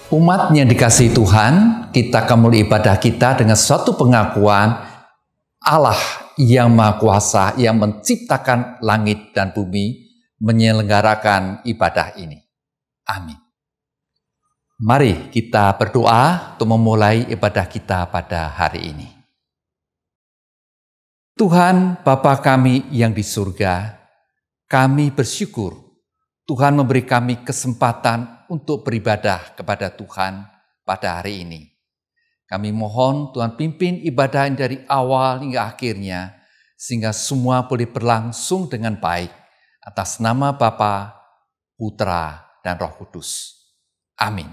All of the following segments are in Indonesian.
Umat yang dikasihi Tuhan, kita akan mulai ibadah kita dengan suatu pengakuan Allah yang Maha Kuasa yang menciptakan langit dan bumi menyelenggarakan ibadah ini. Amin. Mari kita berdoa untuk memulai ibadah kita pada hari ini. Tuhan Bapa kami yang di surga, kami bersyukur Tuhan memberi kami kesempatan untuk beribadah kepada Tuhan pada hari ini. Kami mohon Tuhan pimpin ibadah ini dari awal hingga akhirnya, sehingga semua boleh berlangsung dengan baik atas nama Bapa, Putra, dan Roh Kudus. Amin.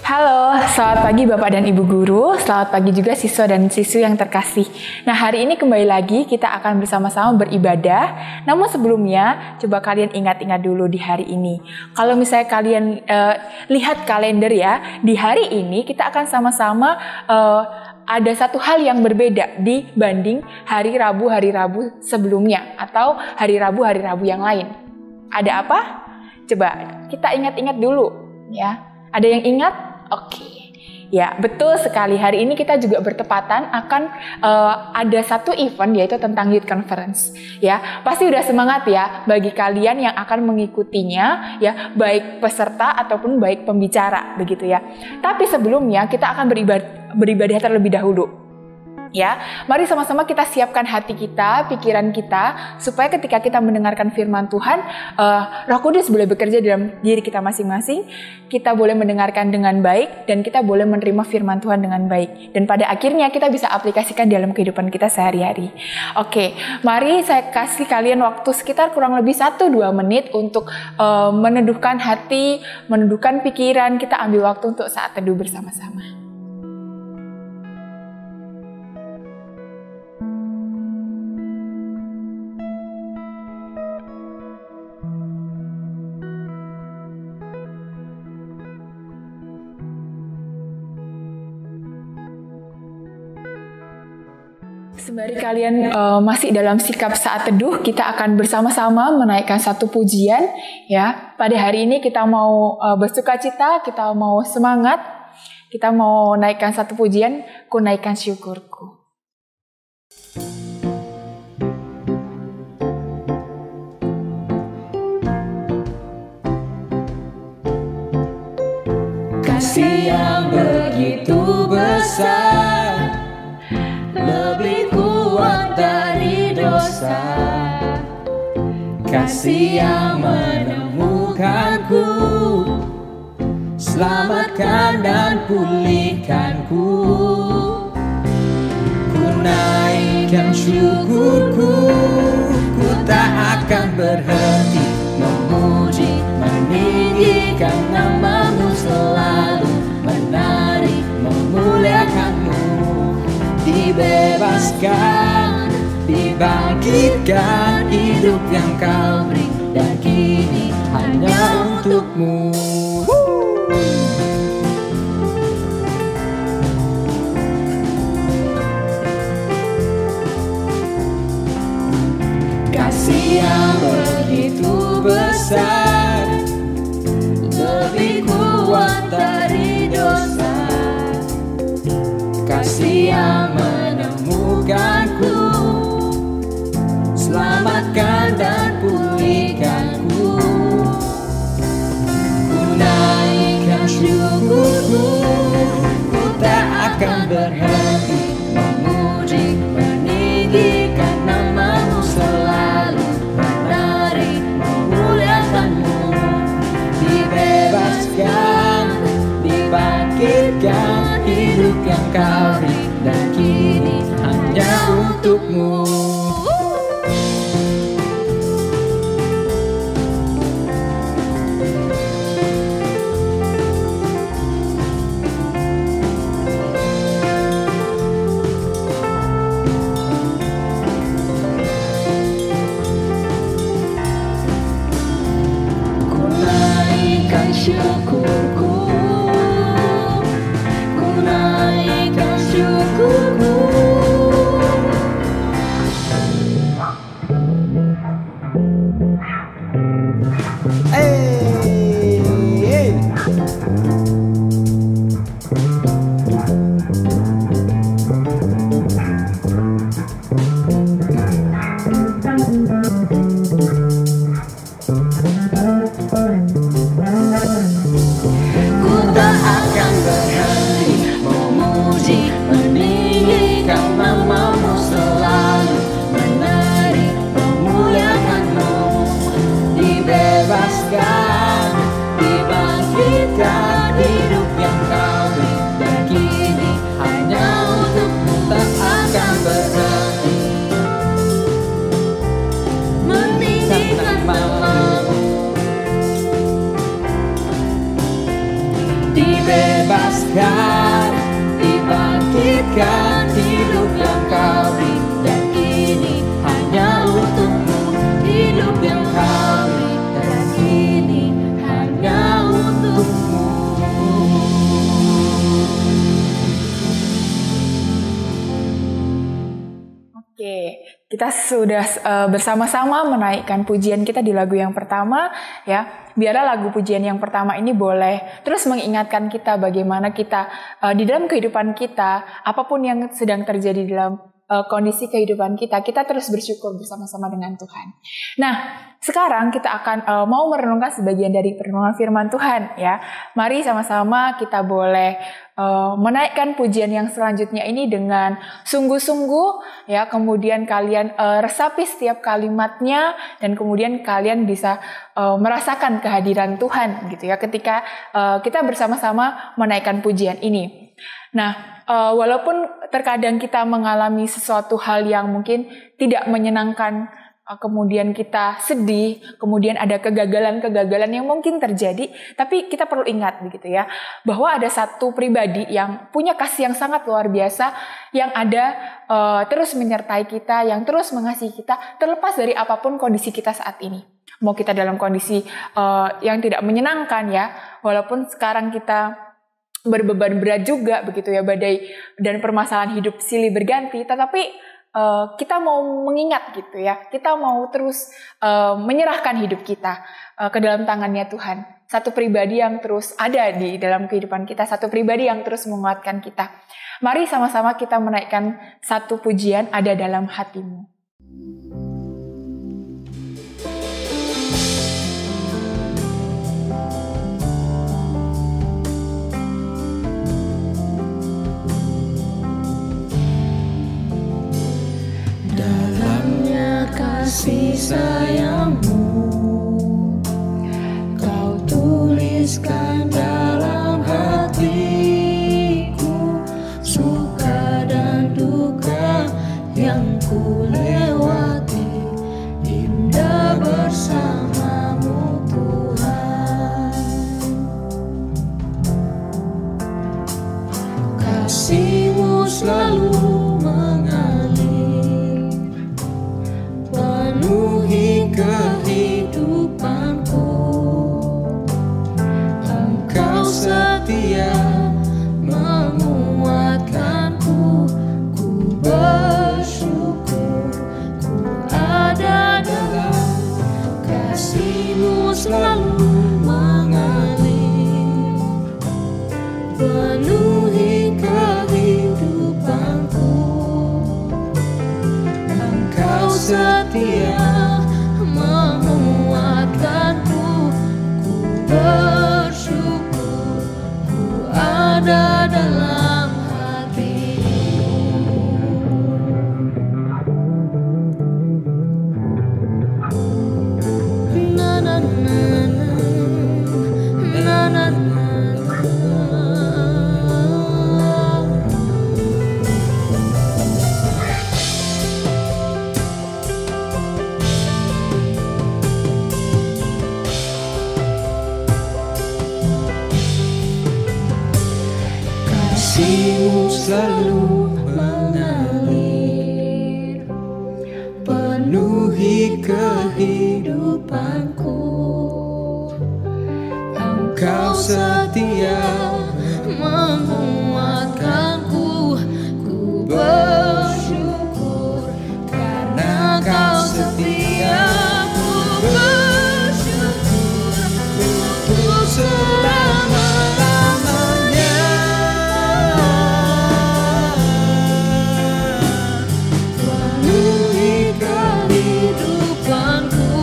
Halo, selamat pagi Bapak dan Ibu Guru, selamat pagi juga siswa dan siswi yang terkasih. Nah, hari ini kembali lagi kita akan bersama-sama beribadah. Namun sebelumnya, coba kalian ingat-ingat dulu di hari ini. Kalau misalnya kalian lihat kalender ya, di hari ini kita akan sama-sama ada satu hal yang berbeda dibanding hari Rabu sebelumnya atau hari Rabu yang lain. Ada apa? Coba kita ingat-ingat dulu ya. Ada yang ingat? Oke. Ya, betul sekali. Hari ini kita juga bertepatan akan ada satu event yaitu tentang Youth Conference. Ya, pasti udah semangat ya bagi kalian yang akan mengikutinya ya, baik peserta ataupun baik pembicara begitu ya. Tapi sebelumnya kita akan beribadah terlebih dahulu. Ya, mari sama-sama kita siapkan hati kita, pikiran kita, supaya ketika kita mendengarkan firman Tuhan, Roh Kudus boleh bekerja dalam diri kita masing-masing, kita boleh mendengarkan dengan baik, dan kita boleh menerima firman Tuhan dengan baik. Dan pada akhirnya kita bisa aplikasikan dalam kehidupan kita sehari-hari. Oke, mari saya kasih kalian waktu sekitar kurang lebih 1-2 menit untuk meneduhkan hati, meneduhkan pikiran, kita ambil waktu untuk saat teduh bersama-sama. Sembari kalian masih dalam sikap saat teduh, kita akan bersama-sama menaikkan satu pujian. Ya, pada hari ini kita mau bersukacita, kita mau semangat, kita mau naikkan satu pujian, ku naikkan syukurku. Kasih yang begitu besar, lebih kuat dari dosa. Kasih yang menemukanku, selamatkan dan pulihkanku. Ku naikkan syukurku, ku tak akan berhenti memuji, meninggikan namamu, selalu menari, memuliakanmu. Dibebaskan, dibangkitkan, hidup yang kau beri, dan kini hanya untukmu. Kasih yang begitu besar, lebih kuat dari dosa. Kasih yang menemukanku, selamatkan dan pulihkanku. Ku naikkan syukurku, ku tak akan berhenti memuji, meninggikan namamu, selalu menari, memuliakanmu. Dibebaskan, dibangkitkan, hidup yang kau beri, dan kini hanya untukmu. Ku naikkan syukurku, ku naikkan syukurku, Oke, kita sudah bersama-sama menaikkan pujian kita di lagu yang pertama ya. Biarlah lagu pujian yang pertama ini boleh terus mengingatkan kita bagaimana kita di dalam kehidupan kita, apapun yang sedang terjadi dalam kondisi kehidupan kita terus bersyukur bersama-sama dengan Tuhan. Nah, sekarang kita akan mau merenungkan sebagian dari perenungan firman Tuhan ya. Mari sama-sama kita boleh menaikkan pujian yang selanjutnya ini dengan sungguh-sungguh ya. Kemudian kalian resapi setiap kalimatnya dan kemudian kalian bisa merasakan kehadiran Tuhan gitu ya ketika kita bersama-sama menaikkan pujian ini. Nah, walaupun terkadang kita mengalami sesuatu hal yang mungkin tidak menyenangkan, kemudian kita sedih, kemudian ada kegagalan-kegagalan yang mungkin terjadi, tapi kita perlu ingat begitu ya, bahwa ada satu pribadi yang punya kasih yang sangat luar biasa, yang ada terus menyertai kita, yang terus mengasihi kita, terlepas dari apapun kondisi kita saat ini. Mau kita dalam kondisi yang tidak menyenangkan ya, walaupun sekarang kita berbeban berat juga begitu ya, badai dan permasalahan hidup silih berganti, tetapi kita mau mengingat gitu ya, kita mau terus menyerahkan hidup kita ke dalam tangannya Tuhan. Satu pribadi yang terus ada di dalam kehidupan kita, satu pribadi yang terus menguatkan kita. Mari sama-sama kita menaikkan satu pujian, Ada Dalam Hatimu. Kasih sayangmu Kau tuliskan dalam hatiku, suka dan duka yang ku lewati, indah bersamamu Tuhan. Kasih-Mu selalu penuhi kehidupanku. Engkau setia menguatkanku. Ku bersyukur ku ada dalam kasih-Mu selalu mengalir. Penuhi kehidupanku. Engkau setia menguatkanku, ku bersyukur ku ada dalam hati-Mu. Na na na na na na na. Kasih-Mu selalu mengalir, penuhi kehidupanku. Engkau setia menguatkanku. Ku bersyukur karena Kau setia. Ku bersyukur untuk selama-lamanya. Penuhi kehidupanku.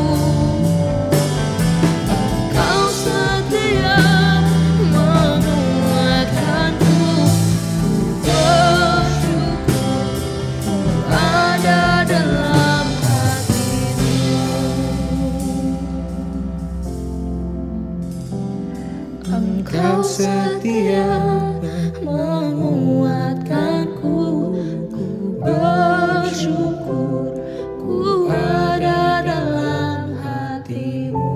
Engkau setia menguatkanku. Ku bersyukur ku ada dalam hati-Mu. Engkau setia menguatkanku. Ku bersyukur ku ada dalam hati-Mu.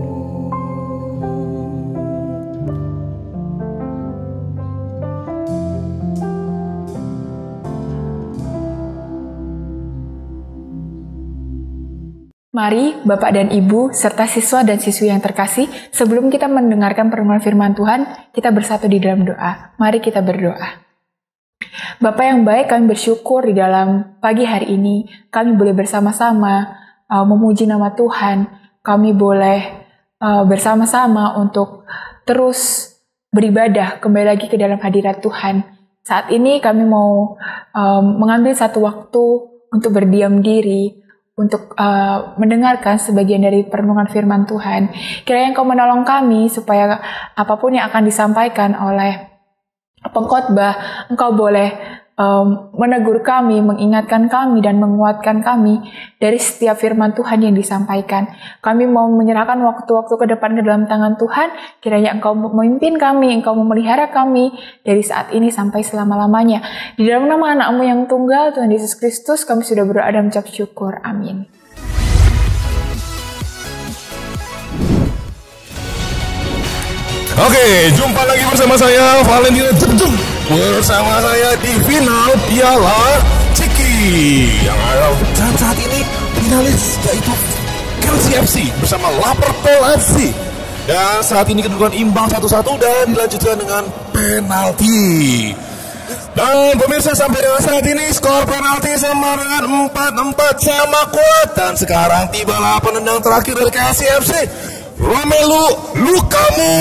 Mari Bapak dan Ibu serta siswa dan siswi yang terkasih, sebelum kita mendengarkan perenungan firman Tuhan, kita bersatu di dalam doa. Mari kita berdoa. Bapak yang baik, kami bersyukur di dalam pagi hari ini kami boleh bersama-sama memuji nama Tuhan. Kami boleh bersama-sama untuk terus beribadah kembali lagi ke dalam hadirat Tuhan. Saat ini kami mau mengambil satu waktu untuk berdiam diri, untuk mendengarkan sebagian dari perenungan firman Tuhan. Kiranya Engkau menolong kami supaya apapun yang akan disampaikan oleh pengkhotbah, Engkau boleh menegur kami, mengingatkan kami, dan menguatkan kami dari setiap firman Tuhan yang disampaikan. Kami mau menyerahkan waktu-waktu ke depan ke dalam tangan Tuhan. Kiranya Engkau memimpin kami, Engkau memelihara kami dari saat ini sampai selama-lamanya. Di dalam nama anak-Mu yang tunggal, Tuhan Yesus Kristus, kami sudah berdoa dan mengucap syukur. Amin. Oke, jumpa lagi bersama saya Valentina Jum. Bersama saya di final Piala Ciki yang ada saat ini finalis yaitu Kelsey FC bersama Liverpool FC. Dan saat ini kedudukan imbang 1-1 dan dilanjutkan dengan penalti. Dan pemirsa, sampai dengan saat ini skor penalti sama dengan 4-4 sama kuat. Dan sekarang tibalah penendang terakhir dari Kelsey FC. Romelu Lukaku,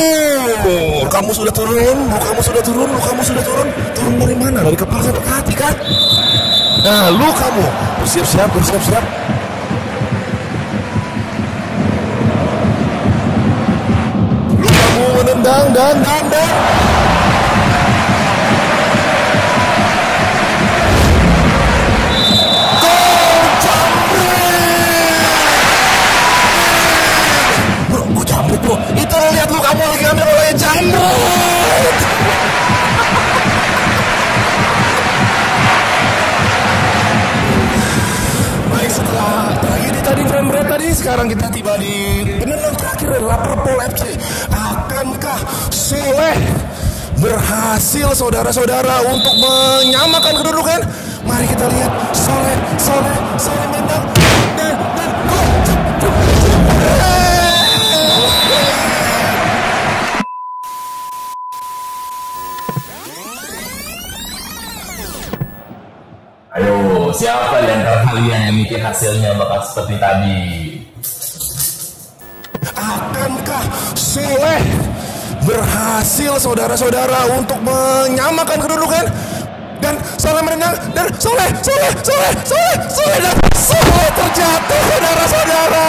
kamu sudah turun. Turun dari mana? Dari kepala sampai ke hati kan? Nah, Lukaku bersiap-siap. Lukaku menendang dan bro, itu lihat lu kamu lagi ambil oleh jambret. Baik, setelah tragedi tadi jambret tadi, sekarang kita tiba di penendang terakhir dari Liverpool FC. Akankah Soleh berhasil saudara-saudara untuk menyamakan kedudukan? Mari kita lihat Soleh menang dan Ayo, siapa di antara kalian yang mikir hasilnya bakal seperti tadi? Akankah Soleh berhasil saudara-saudara untuk menyamakan kedudukan? Dan Soleh menendang dan Soleh dan Soleh terjatuh saudara-saudara.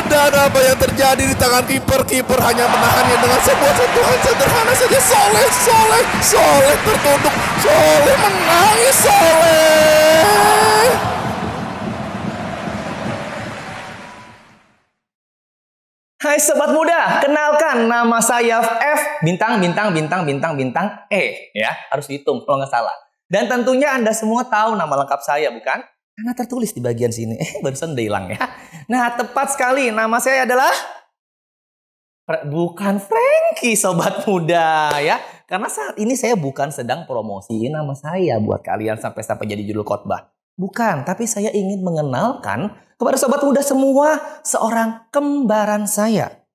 Dan apa yang terjadi di tangan kiper hanya menahannya dengan sebuah sentuhan sederhana saja. Soleh tertunduk, Soleh menangis, Soleh. Hai sobat muda, kenalkan nama saya F bintang E ya, harus dihitung kalau nggak salah. Dan tentunya Anda semua tahu nama lengkap saya, bukan? Karena tertulis di bagian sini. Barusan udah hilang ya. Nah, tepat sekali, nama saya adalah bukan Frankie sobat muda ya. Karena saat ini saya bukan sedang promosiin nama saya buat kalian sampai jadi judul khotbah. Bukan, tapi saya ingin mengenalkan kepada sobat muda semua seorang kembaran saya.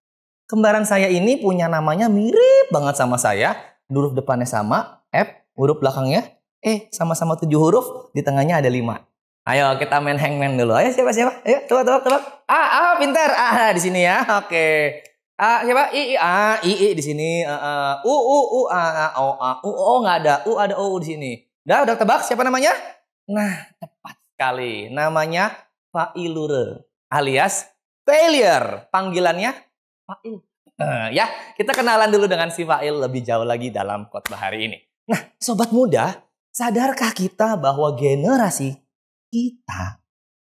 Kembaran saya ini punya namanya mirip banget sama saya. Huruf depannya sama, F, huruf belakangnya E, sama-sama 7 huruf, di tengahnya ada 5. Ayo kita main hangman dulu. Ayo siapa? Ayo tebak. Pintar. Di sini ya. Oke. Siapa? I di sini. U nggak ada. U ada O di sini. Udah tebak siapa namanya? Nah, tepat sekali. Namanya Failure alias failure. Panggilannya Fail. Ya, kita kenalan dulu dengan si Fail lebih jauh lagi dalam khotbah hari ini. Nah, sobat muda, sadarkah kita bahwa generasi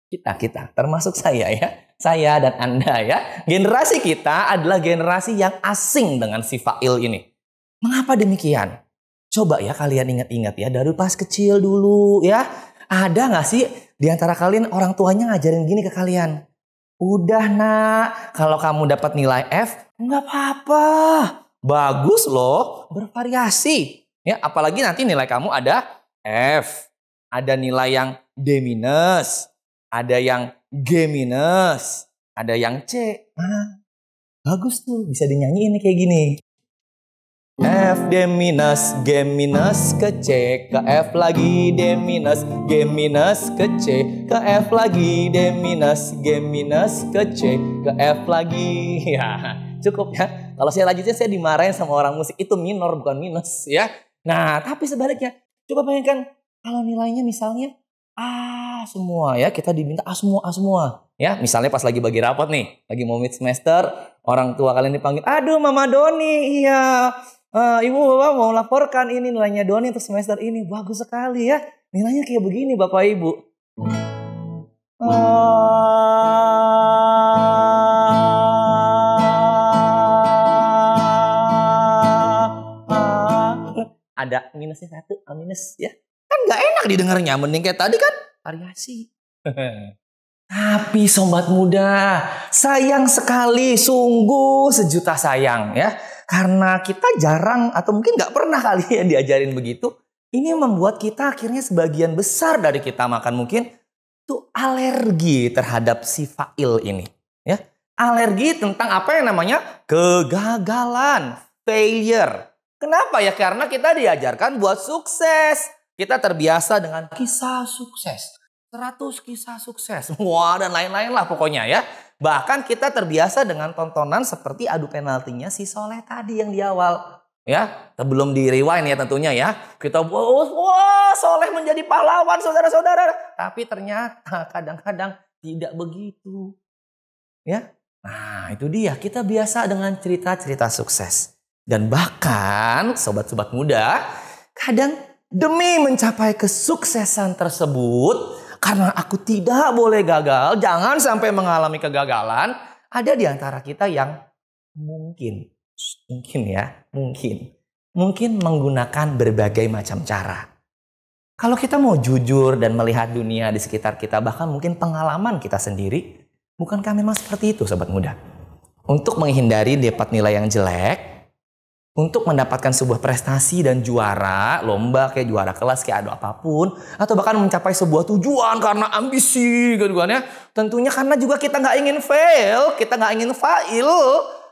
kita termasuk saya ya, saya dan Anda ya, generasi kita adalah generasi yang asing dengan si Fail ini. Mengapa demikian? Coba ya kalian ingat-ingat ya, dari pas kecil dulu ya, ada nggak sih di antara kalian orang tuanya ngajarin gini ke kalian? Udah nak, kalau kamu dapat nilai F, nggak apa-apa, bagus loh, bervariasi ya, apalagi nanti nilai kamu ada F, ada nilai yang D-, ada yang G-, ada yang C. Nah, bagus tuh, bisa dinyanyiin nih kayak gini. F D minus, G minus ke C, ke F lagi, D minus, G minus ke C, ke F lagi, D minus, G minus ke C, ke F lagi. Ya, cukup ya. Kalau saya lanjutnya saya dimarahin sama orang musik, itu minor bukan minus ya. Nah, tapi sebaliknya, coba bayangkan kalau nilainya misalnya A semua ya, kita diminta A semua, A semua. Ya, misalnya pas lagi bagi rapot nih, lagi mau mid semester, orang tua kalian dipanggil, aduh Mama Doni, iya. Ibu Bapak mau laporkan ini nilainya Doni untuk semester ini. Bagus sekali ya. Nilainya kayak begini Bapak Ibu. Ada minusnya 1, A minus ya. Kan gak enak didengarnya. Mending kayak tadi kan variasi. Tapi sobat muda, sayang sekali, sungguh sejuta sayang ya. Karena kita jarang atau mungkin gak pernah kali ya diajarin begitu. Ini membuat kita akhirnya sebagian besar dari kita makan mungkin tuh alergi terhadap si fa'il ini. Ya, alergi tentang apa yang namanya kegagalan, failure. Kenapa ya? Karena kita diajarkan buat sukses. Kita terbiasa dengan kisah sukses. 100 kisah sukses. Wah, dan lain-lain lah pokoknya ya. Bahkan kita terbiasa dengan tontonan seperti adu penaltinya si Soleh tadi yang di awal. Ya, sebelum di rewind ya tentunya ya. Kita wah Soleh menjadi pahlawan saudara-saudara. Tapi ternyata kadang-kadang tidak begitu. Ya, nah itu dia. Kita biasa dengan cerita-cerita sukses. Dan bahkan sobat-sobat muda, kadang demi mencapai kesuksesan tersebut, karena aku tidak boleh gagal, jangan sampai mengalami kegagalan. Ada di antara kita yang mungkin menggunakan berbagai macam cara. Kalau kita mau jujur dan melihat dunia di sekitar kita, bahkan mungkin pengalaman kita sendiri, bukankah memang seperti itu sobat muda? Untuk menghindari dapat nilai yang jelek, untuk mendapatkan sebuah prestasi dan juara, lomba kayak juara kelas kayak ada apapun, atau bahkan mencapai sebuah tujuan karena ambisi gitu kan ya. Tentunya karena juga kita nggak ingin fail, kita nggak ingin fail,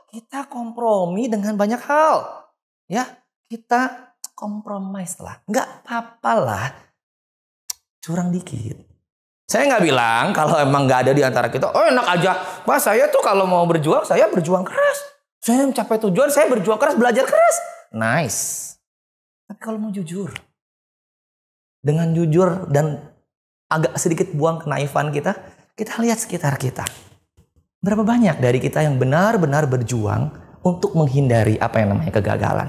kita kompromi dengan banyak hal. Ya, kita kompromis lah. Nggak apa-apa lah, curang dikit. Saya nggak bilang kalau emang nggak ada di antara kita, oh enak aja. Pak saya tuh kalau mau berjuang, saya berjuang keras. Saya mencapai tujuan, saya berjuang keras, belajar keras. Nice. Tapi kalau mau jujur, dengan jujur dan agak sedikit buang kenaifan kita, kita lihat sekitar kita. Berapa banyak dari kita yang benar-benar berjuang untuk menghindari apa yang namanya kegagalan.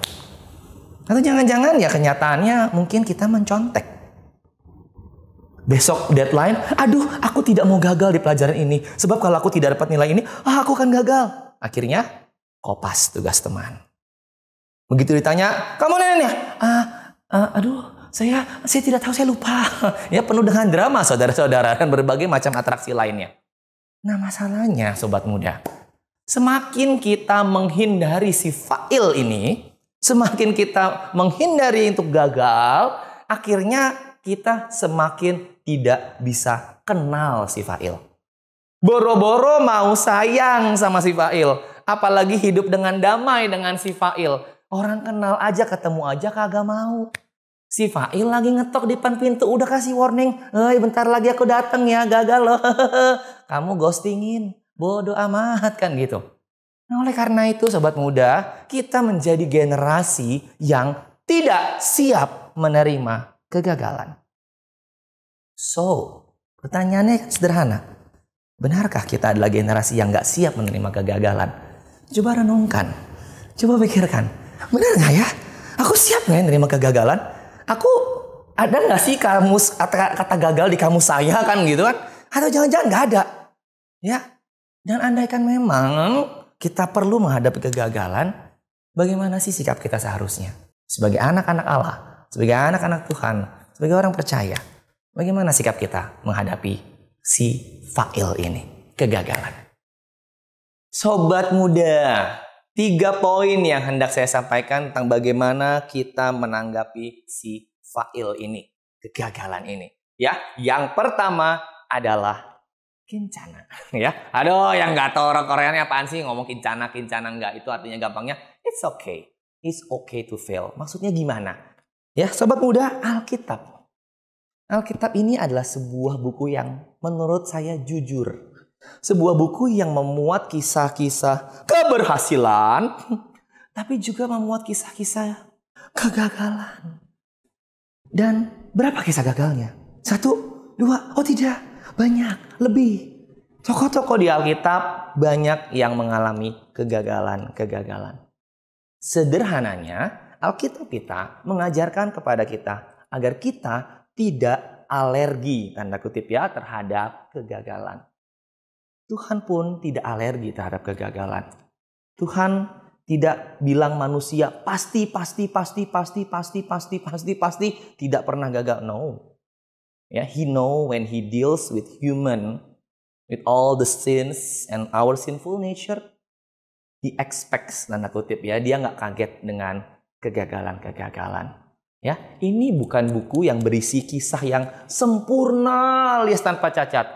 Atau jangan-jangan ya kenyataannya mungkin kita mencontek. Besok deadline, aduh aku tidak mau gagal di pelajaran ini. Sebab kalau aku tidak dapat nilai ini, aku akan gagal. Akhirnya, kopas tugas teman. Begitu ditanya, kamu nilainya? Aduh, saya tidak tahu, saya lupa. Ya penuh dengan drama saudara-saudara dan berbagai macam atraksi lainnya. Nah masalahnya sobat muda, semakin kita menghindari si fa'il ini, semakin kita menghindari untuk gagal, akhirnya kita semakin tidak bisa kenal si fa'il. Boro-boro mau sayang sama si fa'il. Apalagi hidup dengan damai dengan si fa'il. Orang kenal aja, ketemu aja kagak mau. Si fa'il lagi ngetok di depan pintu, udah kasih warning. Bentar lagi aku datang ya, gagal loh. Kamu ghostingin, bodoh amat kan gitu. Nah oleh karena itu sobat muda, kita menjadi generasi yang tidak siap menerima kegagalan. So, pertanyaannya sederhana. Benarkah kita adalah generasi yang gak siap menerima kegagalan? Coba renungkan, coba pikirkan, benar nggak ya? Aku siap nggak ya menerima kegagalan? Aku ada nggak sih kamus kata gagal di kamus saya kan gitu kan? Atau jangan-jangan nggak ada? Ya, dan andaikan memang kita perlu menghadapi kegagalan, bagaimana sih sikap kita seharusnya? Sebagai anak-anak Allah, sebagai anak-anak Tuhan, sebagai orang percaya, bagaimana sikap kita menghadapi si fa'il ini, kegagalan? Sobat muda, 3 poin yang hendak saya sampaikan tentang bagaimana kita menanggapi si fa'il ini, kegagalan ini. Ya, yang pertama adalah kincana. Ya, aduh, yang nggak tahu orang Koreanya apaan sih ngomong kincana enggak, itu artinya gampangnya it's okay. It's okay to fail. Maksudnya gimana? Ya, sobat muda, Alkitab. Alkitab ini adalah sebuah buku yang menurut saya jujur. Sebuah buku yang memuat kisah-kisah keberhasilan, tapi juga memuat kisah-kisah kegagalan. Dan berapa kisah gagalnya? 1, 2, oh tidak, banyak, lebih. Tokoh-tokoh di Alkitab banyak yang mengalami kegagalan-kegagalan. Sederhananya, Alkitab kita mengajarkan kepada kita agar kita tidak alergi, tanda kutip ya, terhadap kegagalan. Tuhan pun tidak alergi terhadap kegagalan. Tuhan tidak bilang manusia pasti tidak pernah gagal. No. Ya, He know when He deals with human, with all the sins and our sinful nature, He expects, tanda kutip ya, dia nggak kaget dengan kegagalan-kegagalan. Ya, ini bukan buku yang berisi kisah yang sempurna alias tanpa cacat.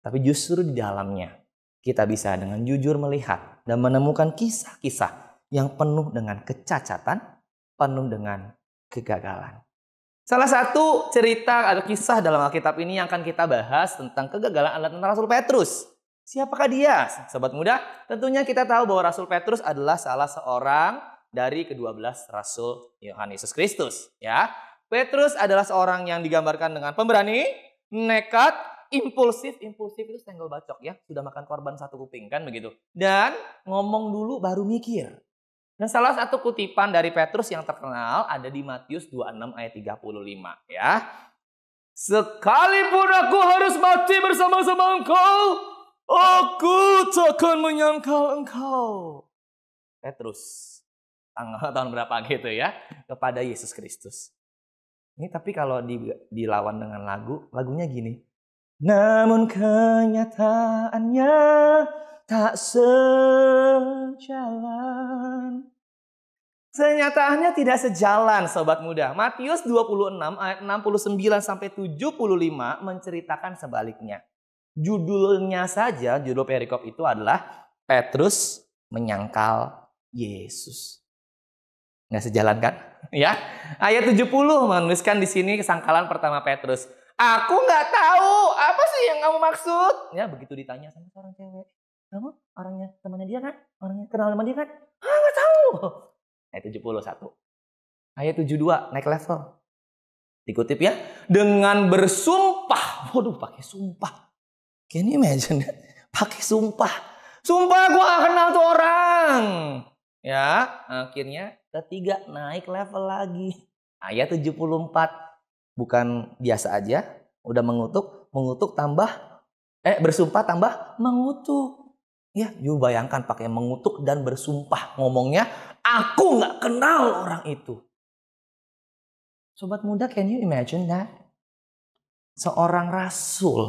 Tapi justru di dalamnya kita bisa dengan jujur melihat dan menemukan kisah-kisah yang penuh dengan kecacatan, penuh dengan kegagalan. Salah satu cerita atau kisah dalam Alkitab ini yang akan kita bahas tentang kegagalan adalah tentang Rasul Petrus. Siapakah dia? Sobat muda, tentunya kita tahu bahwa Rasul Petrus adalah salah seorang dari ke-12 Rasul Yohanes Yesus Kristus. Ya, Petrus adalah seorang yang digambarkan dengan pemberani, nekat, impulsif itu senggol bacok ya. Sudah makan korban satu kuping kan begitu. Dan ngomong dulu baru mikir. Dan salah satu kutipan dari Petrus yang terkenal ada di Matius 26 ayat 35 ya. Sekalipun aku harus mati bersama-sama engkau, aku takkan menyangkal engkau. Petrus tahun berapa gitu ya, kepada Yesus Kristus. Ini tapi kalau dilawan dengan lagunya gini. Namun kenyataannya tak sejalan. Kenyataannya tidak sejalan, sobat muda. Matius 26 ayat 69 sampai 75 menceritakan sebaliknya. Judulnya saja, judul perikop itu adalah Petrus menyangkal Yesus. Nggak sejalan kan? Ya. Ayat 70 menuliskan di sini kesangkalan pertama Petrus. Aku nggak tahu apa sih yang kamu maksud. Ya, begitu ditanya sama seorang cewek. Kamu orangnya temannya dia kan? Orangnya kenal sama dia kan? Nggak tahu. Ayat 71. Ayat 72 naik level. Dikutip ya. Dengan bersumpah. Waduh, pakai sumpah. Can you imagine? Pakai sumpah. Sumpah gue gak kenal tuh orang. Ya, akhirnya ketiga naik level lagi. Ayat 74. Bukan biasa aja, udah mengutuk tambah, bersumpah tambah mengutuk. Ya, you bayangkan pakai mengutuk dan bersumpah. Ngomongnya, aku gak kenal orang itu. Sobat muda, can you imagine that? Seorang rasul,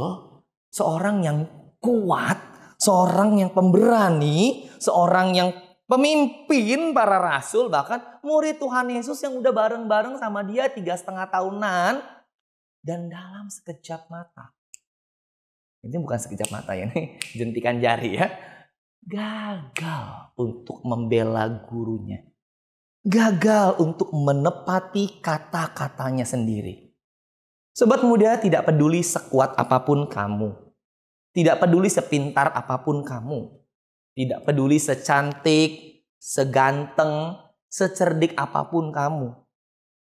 seorang yang kuat, seorang yang pemberani, seorang yang pemimpin para rasul, bahkan murid Tuhan Yesus yang udah bareng-bareng sama dia 3,5 tahunan. Dan dalam sekejap mata. Ini bukan sekejap mata ya, ini jentikan jari ya. Gagal untuk membela gurunya. Gagal untuk menepati kata-katanya sendiri. Sobat muda, tidak peduli sekuat apapun kamu. Tidak peduli sepintar apapun kamu. Tidak peduli secantik, seganteng, secerdik apapun kamu.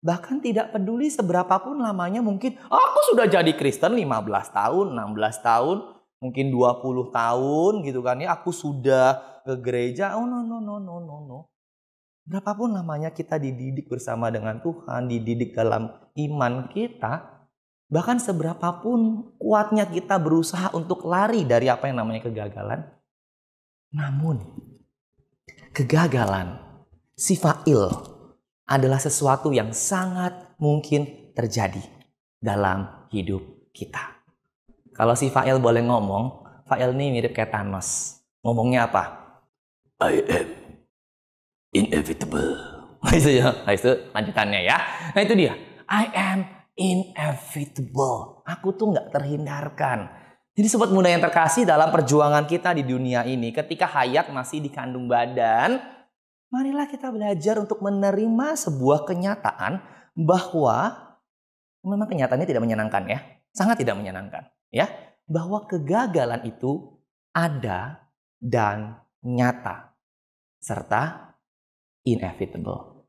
Bahkan tidak peduli seberapapun lamanya mungkin. Aku sudah jadi Kristen 15 tahun, 16 tahun, mungkin 20 tahun gitu kan ya. Aku sudah ke gereja. Oh no. Berapapun lamanya kita dididik bersama dengan Tuhan, dididik dalam iman kita. Bahkan seberapapun kuatnya kita berusaha untuk lari dari apa yang namanya kegagalan. Namun, kegagalan, si fa'il, adalah sesuatu yang sangat mungkin terjadi dalam hidup kita. Kalau si fa'il boleh ngomong, fa'il ini mirip kayak Thanos. Ngomongnya apa? I am inevitable. Itu lanjutannya ya. Nah itu dia. I am inevitable. Aku tuh nggak terhindarkan. Jadi sobat muda yang terkasih, dalam perjuangan kita di dunia ini, ketika hayat masih di kandung badan, marilah kita belajar untuk menerima sebuah kenyataan bahwa memang kenyataannya tidak menyenangkan ya. Sangat tidak menyenangkan ya. Bahwa kegagalan itu ada dan nyata. Serta inevitable.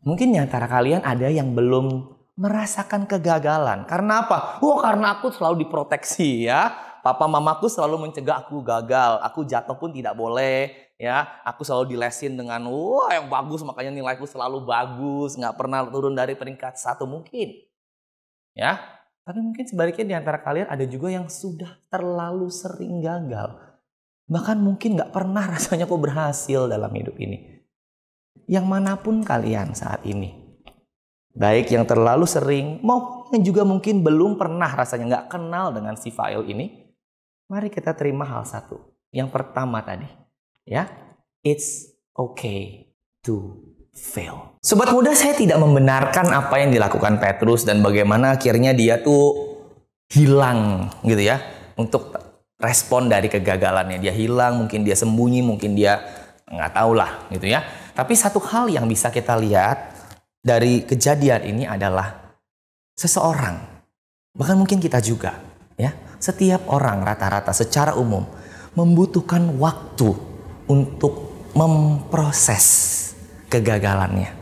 Mungkin di antara kalian ada yang belum merasakan kegagalan. Karena apa? Karena aku selalu diproteksi ya. Papa mamaku selalu mencegah aku gagal. Aku jatuh pun tidak boleh ya. Aku selalu dilesin dengan yang bagus, makanya nilaiku selalu bagus, nggak pernah turun dari peringkat 1 mungkin. Ya. Tapi mungkin sebaliknya di antara kalian ada juga yang sudah terlalu sering gagal. Bahkan mungkin nggak pernah rasanya kok berhasil dalam hidup ini. Yang manapun kalian saat ini. Baik yang terlalu sering, maupun yang juga mungkin belum pernah rasanya nggak kenal dengan si file ini. Mari kita terima hal satu. Yang pertama tadi. Ya, it's okay to fail. Sobat muda, saya tidak membenarkan apa yang dilakukan Petrus dan bagaimana akhirnya dia tuh hilang gitu ya. Untuk respon dari kegagalannya. Dia hilang, mungkin dia sembunyi, mungkin dia nggak tahu lah gitu ya. Tapi satu hal yang bisa kita lihat dari kejadian ini adalah seseorang, bahkan mungkin kita juga, ya, setiap orang rata-rata secara umum membutuhkan waktu untuk memproses kegagalannya.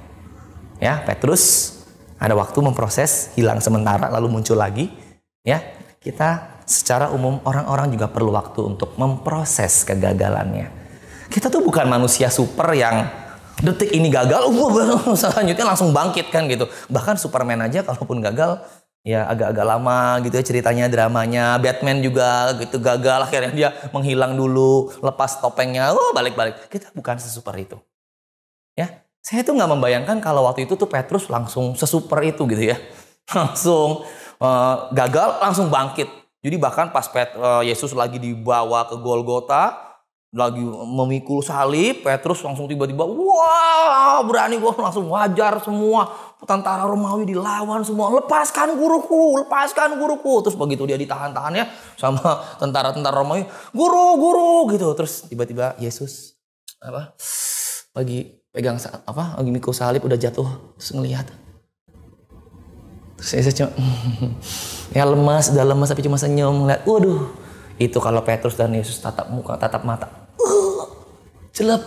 Ya, Petrus ada waktu memproses, hilang sementara lalu muncul lagi. Ya, kita secara umum orang-orang juga perlu waktu untuk memproses kegagalannya. Kita tuh bukan manusia super yang detik ini gagal, selanjutnya langsung bangkit kan gitu. Bahkan Superman aja kalaupun gagal, ya agak-agak lama gitu ya ceritanya, dramanya. Batman juga gitu gagal, akhirnya dia menghilang dulu, lepas topengnya, balik-balik. Kita bukan sesuper itu. Ya, saya tuh nggak membayangkan kalau waktu itu tuh Petrus langsung sesuper itu gitu ya. Langsung gagal, langsung bangkit. Jadi bahkan pas Yesus lagi dibawa ke Golgota, lagi memikul salib, Petrus langsung tiba-tiba, berani gue langsung wajar semua tentara Romawi dilawan semua, lepaskan guruku. Terus begitu dia ditahan-tahan ya sama tentara-tentara Romawi, guru gitu. Terus tiba-tiba Yesus lagi pegang lagi mikul salib, udah jatuh, terus ngelihat. Terus Yesus cuma ya lemas tapi cuma senyum ngeliat. Itu kalau Petrus dan Yesus tatap muka, tatap mata. Jelek,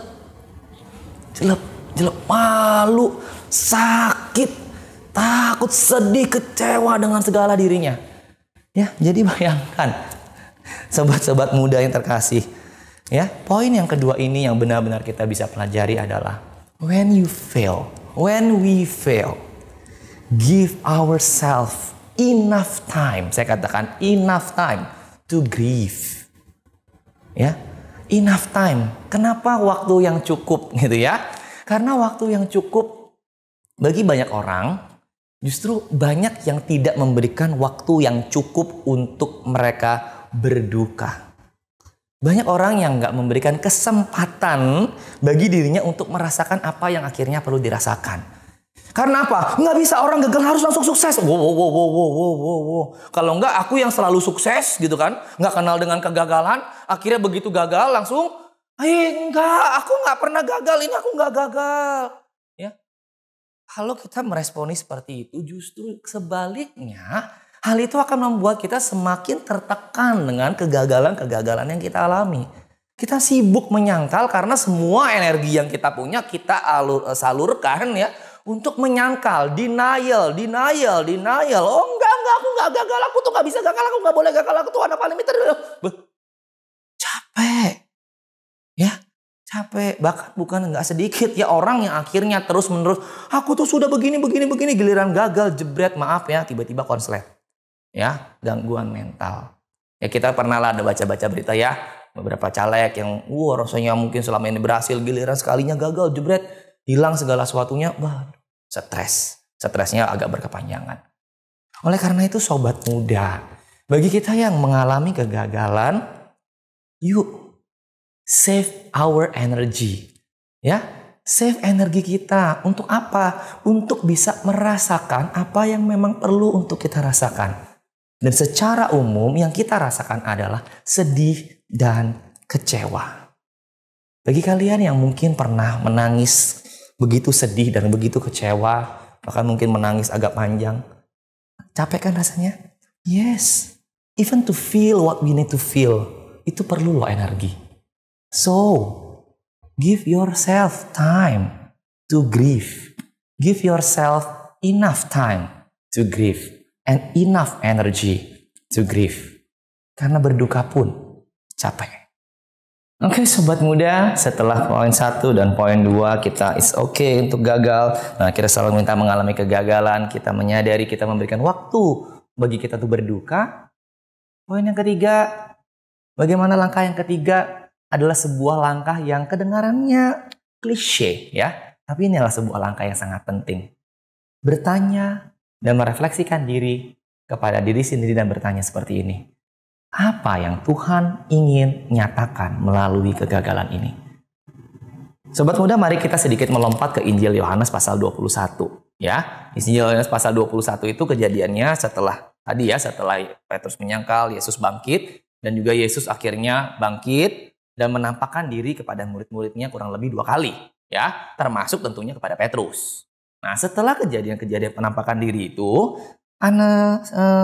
malu, sakit, takut, sedih, kecewa dengan segala dirinya. Ya, jadi bayangkan, sobat-sobat muda yang terkasih. Ya, poin yang kedua ini yang benar-benar kita bisa pelajari adalah when we fail, give ourselves enough time. Saya katakan enough time to grieve. Ya. Enough time. Kenapa waktu yang cukup gitu ya? Karena waktu yang cukup bagi banyak orang, justru banyak yang tidak memberikan waktu yang cukup untuk mereka berduka. Banyak orang yang nggak memberikan kesempatan bagi dirinya untuk merasakan apa yang akhirnya perlu dirasakan. Karena apa? Nggak bisa orang gagal harus langsung sukses. Kalau nggak, aku yang selalu sukses gitu kan. Nggak kenal dengan kegagalan. Akhirnya begitu gagal langsung, enggak, aku nggak pernah gagal. Ini aku nggak gagal. Ya, kalau kita meresponi seperti itu, justru sebaliknya, hal itu akan membuat kita semakin tertekan dengan kegagalan-kegagalan yang kita alami. Kita sibuk menyangkal karena semua energi yang kita punya kita salurkan ya. Untuk menyangkal, denial. Oh enggak, aku enggak gagal, aku tuh enggak bisa gagal, aku enggak boleh gagal, aku tuh anak paling pintar. Capek. Ya, capek. Bahkan bukan enggak sedikit ya orang yang akhirnya terus-menerus, aku tuh sudah begini, giliran gagal, jebret, maaf ya, tiba-tiba konslet. Ya, gangguan mental. Ya kita pernah lah ada baca-baca berita ya, beberapa caleg yang rasanya mungkin selama ini berhasil, giliran sekalinya gagal, jebret. Hilang segala sesuatunya, stresnya agak berkepanjangan. Oleh karena itu sobat muda, bagi kita yang mengalami kegagalan, yuk save our energy. Ya, save energi kita. Untuk apa? Untuk bisa merasakan apa yang memang perlu untuk kita rasakan. Dan secara umum yang kita rasakan adalah sedih dan kecewa. Bagi kalian yang mungkin pernah menangis begitu sedih dan begitu kecewa, bahkan mungkin menangis agak panjang, capek kan rasanya? Yes, even to feel what we need to feel, itu perlu loh energi. So, give yourself time to grieve. Give yourself enough time to grieve and enough energy to grieve. Karena berduka pun capek. Oke sobat muda, setelah poin 1 dan poin 2 kita is okay untuk gagal. Nah, kita selalu minta mengalami kegagalan, kita menyadari, kita memberikan waktu bagi kita untuk berduka. Poin yang ketiga, bagaimana langkah yang ketiga adalah sebuah langkah yang kedengarannya klise ya. Tapi ini adalah sebuah langkah yang sangat penting. Bertanya dan merefleksikan diri kepada diri sendiri dan bertanya seperti ini. Apa yang Tuhan ingin nyatakan melalui kegagalan ini? Sobat muda, mari kita sedikit melompat ke Injil Yohanes pasal 21. Ya, Injil Yohanes pasal 21 itu kejadiannya setelah Petrus menyangkal Yesus bangkit, dan juga Yesus akhirnya bangkit dan menampakkan diri kepada murid-muridnya kurang lebih 2 kali. Ya, termasuk tentunya kepada Petrus. Nah, setelah kejadian-kejadian penampakan diri itu,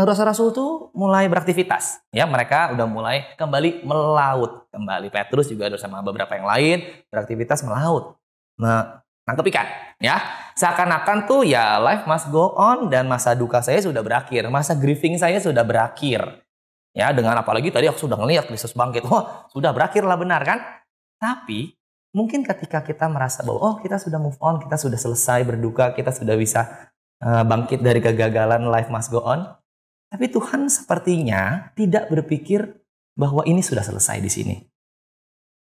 rasul-rasul itu mulai beraktivitas. Ya, mereka udah mulai kembali melaut. Kembali Petrus juga bersama beberapa yang lain beraktivitas melaut. Nangkep ikan. Ya, seakan-akan tuh ya life must go on dan masa duka saya sudah berakhir. Masa grieving saya sudah berakhir. Ya, dengan apalagi tadi aku sudah ngelihat Yesus bangkit. Wah, sudah berakhir lah, benar kan? Tapi mungkin ketika kita merasa bahwa kita sudah move on, kita sudah selesai berduka, kita sudah bisa bangkit dari kegagalan, life must go on. Tapi Tuhan sepertinya tidak berpikir bahwa ini sudah selesai di sini.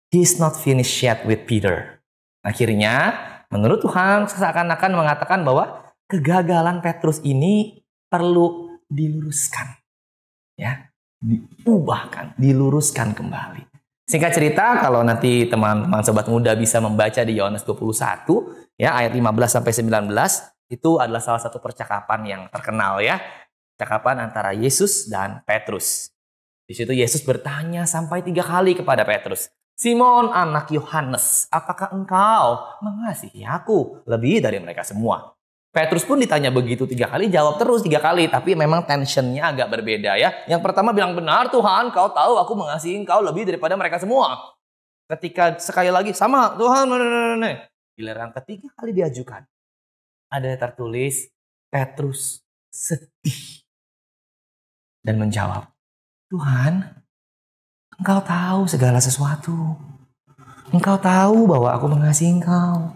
He is not finished yet with Peter. Akhirnya, menurut Tuhan seakan-akan mengatakan bahwa kegagalan Petrus ini perlu diluruskan. Ya, diubahkan, diluruskan kembali. Singkat cerita, kalau nanti teman-teman sobat muda bisa membaca di Yohanes 21, ya ayat 15 sampai 19, itu adalah salah satu percakapan yang terkenal ya. Percakapan antara Yesus dan Petrus. Di situ Yesus bertanya sampai 3 kali kepada Petrus. Simon anak Yohanes, apakah engkau mengasihi aku lebih dari mereka semua? Petrus pun ditanya begitu 3 kali, jawab terus 3 kali. Tapi memang tensionnya agak berbeda ya. Yang pertama bilang, benar Tuhan, kau tahu aku mengasihi engkau lebih daripada mereka semua. Ketika sekali lagi, sama Tuhan. Giliran ketiga kali diajukan. Ada tertulis, Petrus sedih dan menjawab, Tuhan, engkau tahu segala sesuatu. Engkau tahu bahwa aku mengasihi engkau.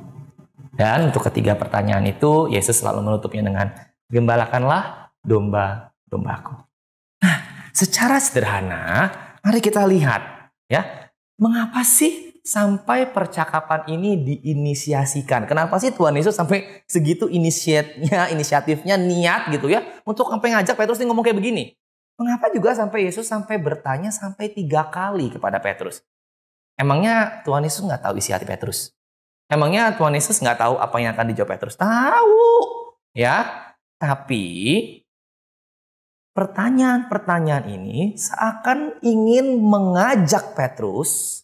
Dan untuk ketiga pertanyaan itu, Yesus selalu menutupnya dengan, gembalakanlah domba-dombaku. Nah, secara sederhana, mari kita lihat, ya, mengapa sih sampai percakapan ini diinisiasikan? Kenapa sih Tuhan Yesus sampai segitu inisiatifnya, niat gitu ya, untuk sampai ngajak Petrus ini ngomong kayak begini? Mengapa juga sampai Yesus sampai bertanya sampai 3 kali kepada Petrus? Emangnya Tuhan Yesus nggak tahu isi hati Petrus? Emangnya Tuhan Yesus nggak tahu apa yang akan dijawab Petrus? Tahu, ya. Tapi pertanyaan-pertanyaan ini seakan ingin mengajak Petrus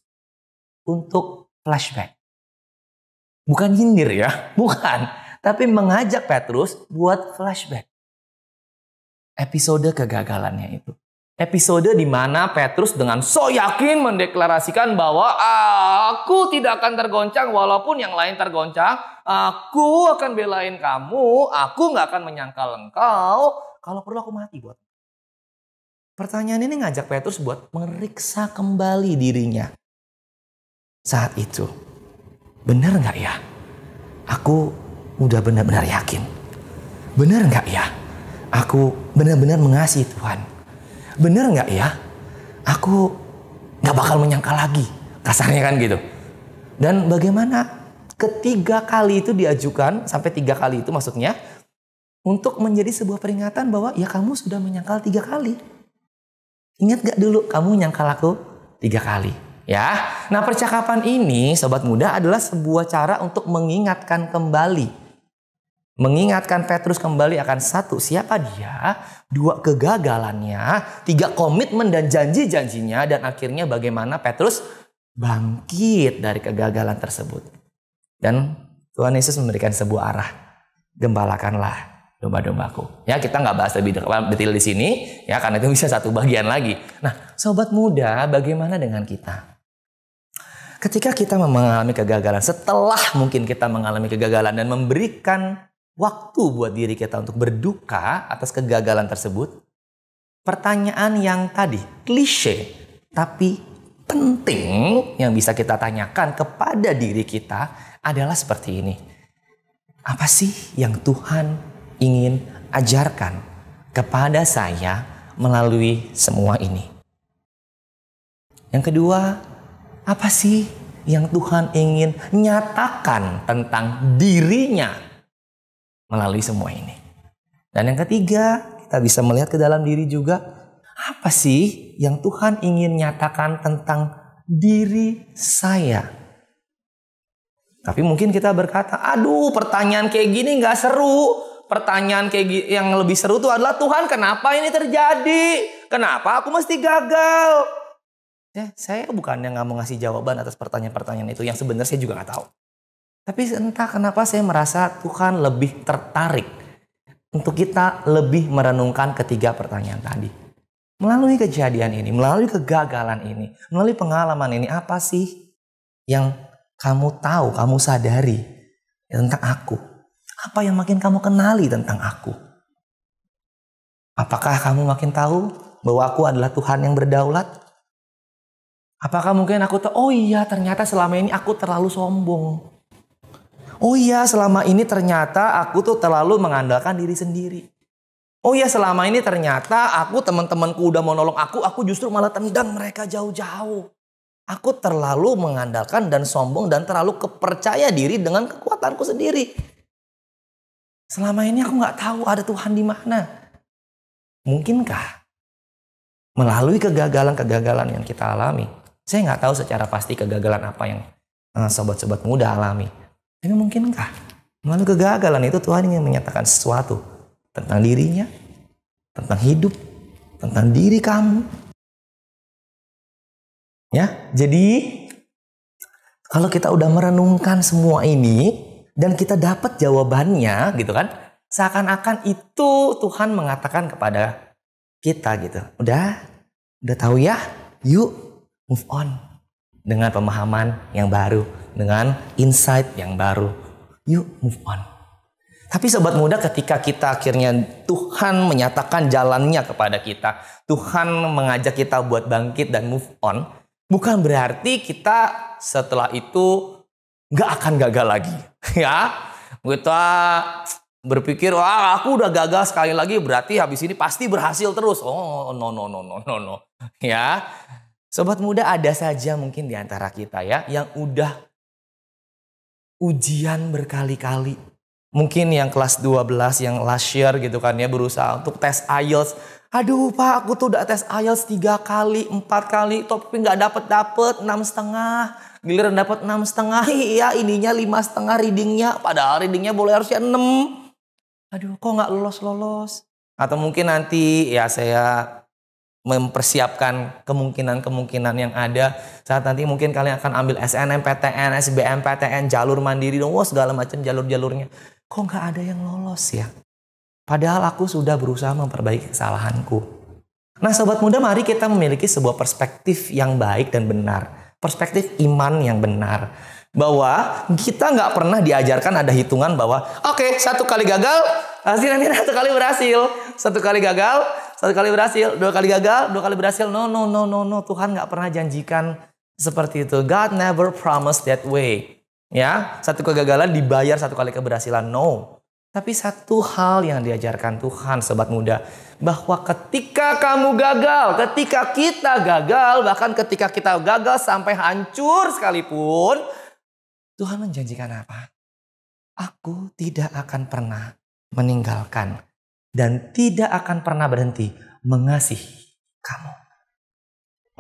untuk flashback. Bukan nyindir ya, bukan. Tapi mengajak Petrus buat flashback. Episode kegagalannya itu. Episode di mana Petrus dengan so yakin mendeklarasikan bahwa aku tidak akan tergoncang walaupun yang lain tergoncang. Aku akan belain kamu, aku nggak akan menyangkal engkau. Kalau perlu aku mati buat. Pertanyaan ini ngajak Petrus buat meriksa kembali dirinya. Saat itu, benar nggak ya? Aku udah benar-benar yakin. Benar nggak ya? Aku benar-benar mengasihi Tuhan. Benar nggak ya? Aku nggak bakal menyangkal lagi. Kasarnya kan gitu. Dan bagaimana ketiga kali itu diajukan, sampai 3 kali itu maksudnya, untuk menjadi sebuah peringatan bahwa ya kamu sudah menyangkal 3 kali. Ingat gak dulu kamu nyangkal aku 3 kali. Ya, nah percakapan ini sobat muda adalah sebuah cara untuk mengingatkan kembali. Mengingatkan Petrus kembali akan 1, siapa dia, 2, kegagalannya, 3, komitmen dan janji-janjinya, dan akhirnya bagaimana Petrus bangkit dari kegagalan tersebut. Dan Tuhan Yesus memberikan sebuah arah. Gembalakanlah domba-dombaku. Ya, kita nggak bahas lebih detail di sini, ya, karena itu bisa satu bagian lagi. Nah, sobat muda, bagaimana dengan kita? Ketika kita mengalami kegagalan, setelah mungkin kita mengalami kegagalan dan memberikan waktu buat diri kita untuk berduka atas kegagalan tersebut, pertanyaan yang tadi, klise, tapi penting yang bisa kita tanyakan kepada diri kita adalah seperti ini. Apa sih yang Tuhan ingin ajarkan kepada saya melalui semua ini? Yang kedua, apa sih yang Tuhan ingin nyatakan tentang dirinya melalui semua ini? Dan yang ketiga, kita bisa melihat ke dalam diri juga, apa sih yang Tuhan ingin nyatakan tentang diri saya? Tapi mungkin kita berkata, aduh, pertanyaan kayak gini gak seru. Pertanyaan yang lebih seru itu adalah, Tuhan, kenapa ini terjadi? Kenapa aku mesti gagal? Ya, saya bukannya nggak mau ngasih jawaban atas pertanyaan-pertanyaan itu, yang sebenarnya saya juga nggak tahu. Tapi entah kenapa saya merasa Tuhan lebih tertarik untuk kita lebih merenungkan ketiga pertanyaan tadi. Melalui kejadian ini, melalui kegagalan ini, melalui pengalaman ini, apa sih yang kamu tahu, kamu sadari tentang aku? Apa yang makin kamu kenali tentang aku? Apakah kamu makin tahu bahwa aku adalah Tuhan yang berdaulat? Apakah mungkin aku tahu, oh iya, ternyata selama ini aku terlalu sombong. Oh iya, selama ini ternyata aku tuh terlalu mengandalkan diri sendiri. Oh iya, selama ini ternyata teman-temanku udah mau nolong aku justru malah tendang mereka jauh-jauh. Aku terlalu mengandalkan dan sombong dan terlalu kepercaya diri dengan kekuatanku sendiri. Selama ini aku nggak tahu ada Tuhan di mana. Mungkinkah melalui kegagalan-kegagalan yang kita alami, saya nggak tahu secara pasti kegagalan apa yang sobat-sobat muda alami. Tapi mungkinkah melalui kegagalan itu Tuhan ingin menyatakan sesuatu tentang dirinya, tentang hidup, tentang diri kamu. Ya, jadi kalau kita udah merenungkan semua ini dan kita dapat jawabannya gitu kan, seakan-akan itu Tuhan mengatakan kepada kita gitu. Udah tahu ya, yuk move on dengan pemahaman yang baru, dengan insight yang baru. Yuk move on. Tapi sobat muda, ketika kita akhirnya Tuhan menyatakan jalannya kepada kita, Tuhan mengajak kita buat bangkit dan move on, bukan berarti kita setelah itu nggak akan gagal lagi. Ya, kita berpikir, wah, aku udah gagal sekali lagi, berarti habis ini pasti berhasil terus. Oh, no. Ya, sobat muda, ada saja mungkin di antara kita ya yang udah ujian berkali-kali. Mungkin yang kelas 12, yang last year gitu kan ya, berusaha untuk tes IELTS. Aduh Pak, aku tuh udah tes IELTS 3 kali, 4 kali, tapi nggak dapet 6,5. Giliran dapat 6,5, iya ininya 5,5 readingnya, padahal readingnya boleh harusnya 6. Aduh, kok nggak lolos? Atau mungkin nanti ya saya mempersiapkan kemungkinan yang ada saat nanti mungkin kalian akan ambil SNMPTN, SBMPTN, jalur mandiri, segala macam jalur-jalurnya. Kok nggak ada yang lolos ya? Padahal aku sudah berusaha memperbaiki kesalahanku. Nah sobat muda, mari kita memiliki sebuah perspektif yang baik dan benar. Perspektif iman yang benar. Bahwa kita nggak pernah diajarkan ada hitungan bahwa oke, 1 kali gagal, pasti nanti 1 kali berhasil. 1 kali gagal, 1 kali berhasil. 2 kali gagal, 2 kali berhasil. No. Tuhan nggak pernah janjikan seperti itu. God never promised that way. Ya, 1 kegagalan dibayar 1 kali keberhasilan. No. Tapi satu hal yang diajarkan Tuhan, sobat muda, bahwa ketika kamu gagal, ketika kita gagal, bahkan ketika kita gagal sampai hancur sekalipun, Tuhan menjanjikan apa? Aku tidak akan pernah meninggalkan dan tidak akan pernah berhenti mengasihi kamu.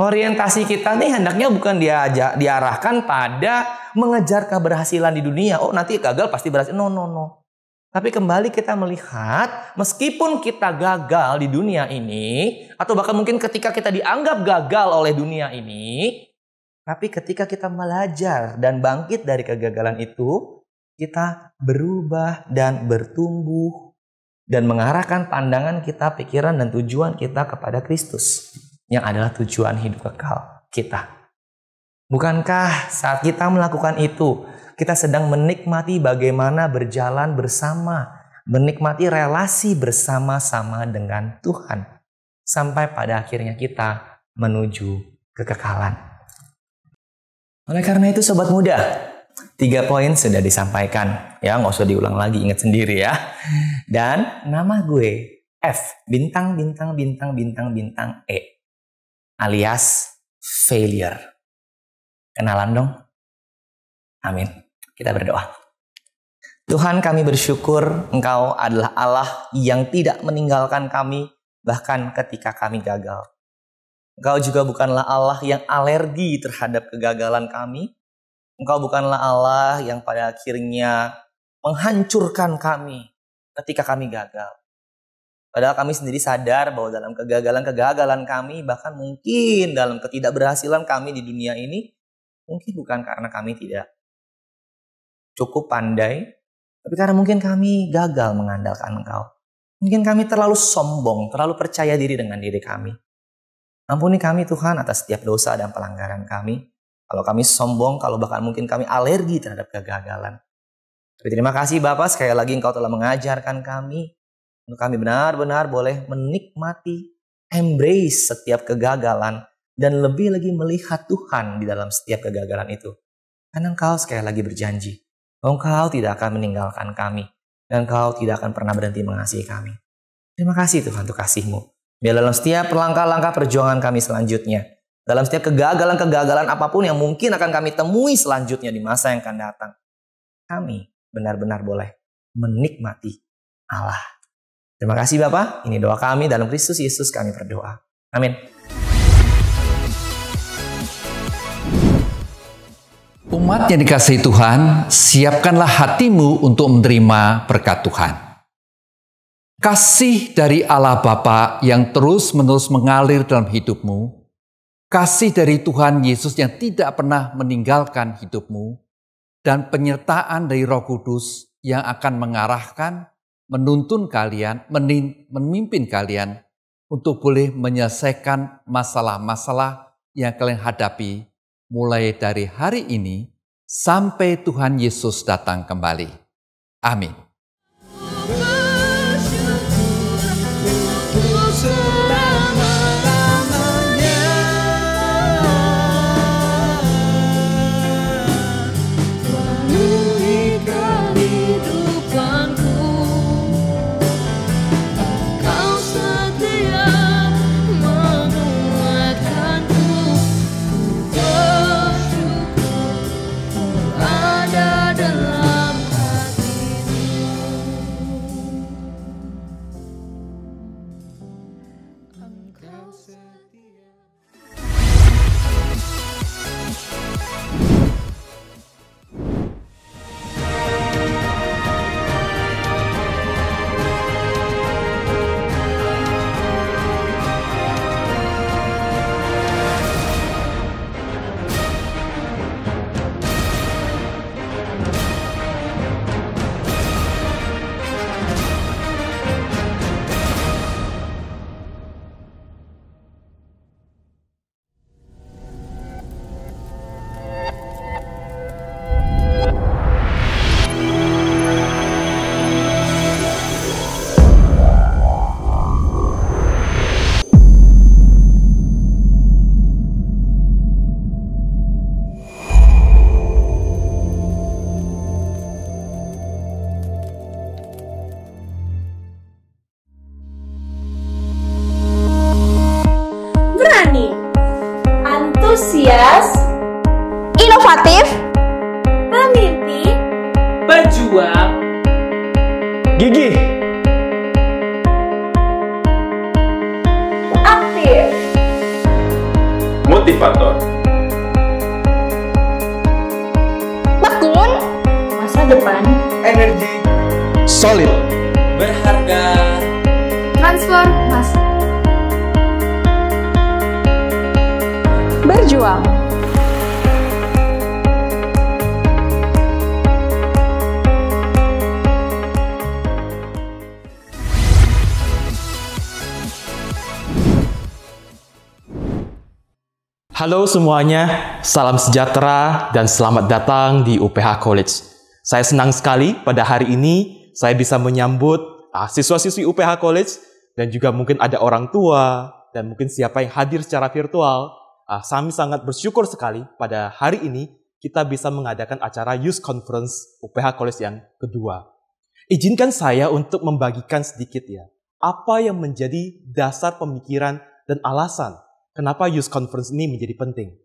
Orientasi kita nih hendaknya bukan diarahkan pada mengejar keberhasilan di dunia. Oh, nanti gagal pasti berhasil. No. Tapi kembali kita melihat, meskipun kita gagal di dunia ini, atau bahkan mungkin ketika kita dianggap gagal oleh dunia ini, Tapi ketika kita belajar dan bangkit dari kegagalan itu, kita berubah dan bertumbuh dan mengarahkan pandangan kita, pikiran dan tujuan kita kepada Kristus yang adalah tujuan hidup kekal kita. Bukankah saat kita melakukan itu, kita sedang menikmati bagaimana berjalan bersama, menikmati relasi bersama-sama dengan Tuhan sampai pada akhirnya kita menuju kekekalan. Oleh karena itu sobat muda, 3 poin sudah disampaikan. Ya, nggak usah diulang lagi, ingat sendiri ya. Dan nama gue F, bintang, bintang, bintang, bintang, bintang, E. Alias failure. Kenalan dong? Amin. Kita berdoa. Tuhan, kami bersyukur Engkau adalah Allah yang tidak meninggalkan kami bahkan ketika kami gagal. Engkau juga bukanlah Allah yang alergi terhadap kegagalan kami. Engkau bukanlah Allah yang pada akhirnya menghancurkan kami ketika kami gagal. Padahal kami sendiri sadar bahwa dalam kegagalan-kegagalan kami, bahkan mungkin dalam ketidakberhasilan kami di dunia ini, mungkin bukan karena kami tidak cukup pandai, tapi karena mungkin kami gagal mengandalkan Engkau. Mungkin kami terlalu sombong, terlalu percaya diri dengan diri kami. Ampuni kami Tuhan atas setiap dosa dan pelanggaran kami. Kalau kami sombong, kalau bahkan mungkin kami alergi terhadap kegagalan. Tapi terima kasih Bapak, sekali lagi Engkau telah mengajarkan kami untuk kami benar-benar boleh menikmati, embrace setiap kegagalan, dan lebih lagi melihat Tuhan di dalam setiap kegagalan itu. Karena Engkau sekali lagi berjanji bahwa Engkau tidak akan meninggalkan kami, dan Engkau tidak akan pernah berhenti mengasihi kami. Terima kasih Tuhan untuk kasih-Mu. Biar dalam setiap langkah-langkah perjuangan kami selanjutnya, dalam setiap kegagalan-kegagalan apapun yang mungkin akan kami temui selanjutnya di masa yang akan datang, kami benar-benar boleh menikmati Allah. Terima kasih Bapak, ini doa kami dalam Kristus Yesus kami berdoa. Amin. Umat yang dikasihi Tuhan, siapkanlah hatimu untuk menerima berkat Tuhan. Kasih dari Allah Bapa yang terus-menerus mengalir dalam hidupmu, kasih dari Tuhan Yesus yang tidak pernah meninggalkan hidupmu, dan penyertaan dari Roh Kudus yang akan mengarahkan, menuntun kalian, memimpin kalian untuk boleh menyelesaikan masalah-masalah yang kalian hadapi mulai dari hari ini sampai Tuhan Yesus datang kembali. Amin. Antusias, inovatif, pemimpi, Pejuang, Gigih, aktif, Motivator. tekun, masa depan, energi, solid, berharga, transformasi, berjuang, Halo semuanya, salam sejahtera dan selamat datang di UPH College. Saya senang sekali pada hari ini saya bisa menyambut siswa-siswi UPH College dan juga mungkin ada orang tua dan mungkin siapa yang hadir secara virtual. Kami sangat bersyukur sekali pada hari ini kita bisa mengadakan acara Youth Conference UPH College yang kedua. Izinkan saya untuk membagikan sedikit ya, apa yang menjadi dasar pemikiran dan alasan kenapa Youth Conference ini menjadi penting.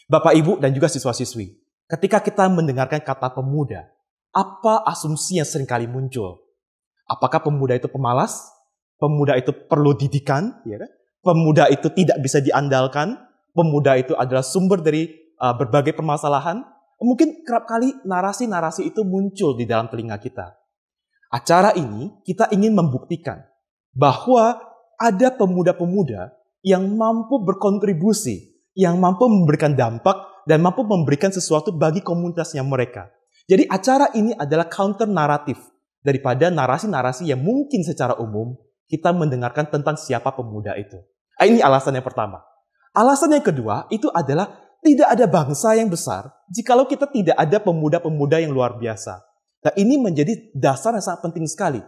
Bapak, Ibu, dan juga siswa-siswi, ketika kita mendengarkan kata pemuda, apa asumsi yang seringkali muncul? Apakah pemuda itu pemalas? Pemuda itu perlu didikan? Ya kan? Pemuda itu tidak bisa diandalkan? Pemuda itu adalah sumber dari berbagai permasalahan? Mungkin kerap kali narasi-narasi itu muncul di dalam telinga kita. Acara ini kita ingin membuktikan bahwa ada pemuda-pemuda yang mampu berkontribusi, yang mampu memberikan dampak, dan mampu memberikan sesuatu bagi komunitasnya mereka. Jadi acara ini adalah counter naratif daripada narasi-narasi yang mungkin secara umum kita mendengarkan tentang siapa pemuda itu. Ini alasan yang pertama. Alasan yang kedua itu adalah tidak ada bangsa yang besar jikalau kita tidak ada pemuda-pemuda yang luar biasa. Nah, ini menjadi dasar yang sangat penting sekali.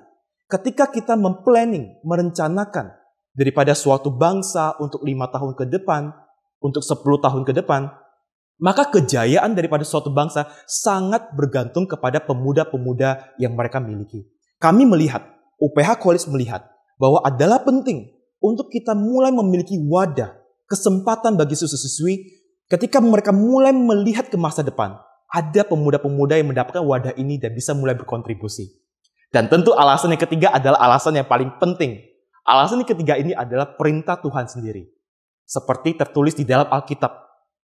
Ketika kita memplanning, merencanakan daripada suatu bangsa untuk 5 tahun ke depan, untuk 10 tahun ke depan, maka kejayaan daripada suatu bangsa sangat bergantung kepada pemuda-pemuda yang mereka miliki. Kami melihat, UPH College melihat, bahwa adalah penting untuk kita mulai memiliki wadah, kesempatan bagi siswa-siswi, ketika mereka mulai melihat ke masa depan, ada pemuda-pemuda yang mendapatkan wadah ini dan bisa mulai berkontribusi. Dan tentu alasan yang ketiga adalah alasan yang paling penting. Alasan yang ketiga ini adalah perintah Tuhan sendiri. Seperti tertulis di dalam Alkitab,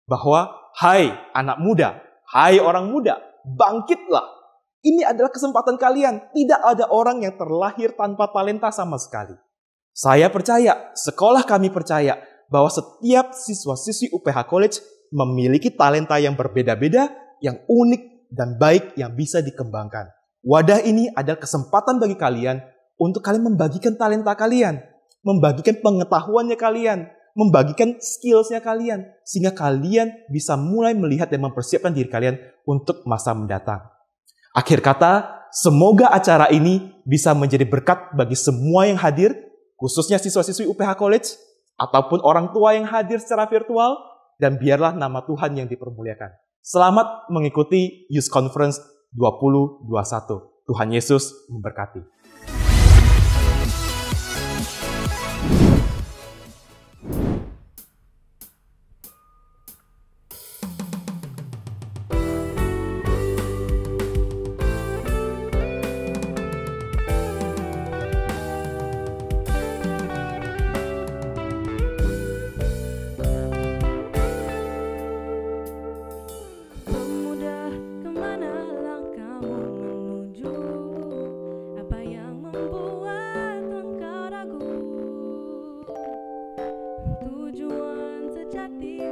bahwa hai anak muda, hai orang muda, bangkitlah. Ini adalah kesempatan kalian. Tidak ada orang yang terlahir tanpa talenta sama sekali. Saya percaya, sekolah kami percaya, bahwa setiap siswa-siswi UPH College memiliki talenta yang berbeda-beda, yang unik dan baik yang bisa dikembangkan. Wadah ini adalah kesempatan bagi kalian untuk kalian membagikan talenta kalian, membagikan pengetahuannya kalian, membagikan skills-nya kalian, sehingga kalian bisa mulai melihat dan mempersiapkan diri kalian untuk masa mendatang. Akhir kata, semoga acara ini bisa menjadi berkat bagi semua yang hadir, khususnya siswa-siswi UPH College, ataupun orang tua yang hadir secara virtual, dan biarlah nama Tuhan yang dipermuliakan. Selamat mengikuti Youth Conference 2021. Tuhan Yesus memberkati. Tujuan sejati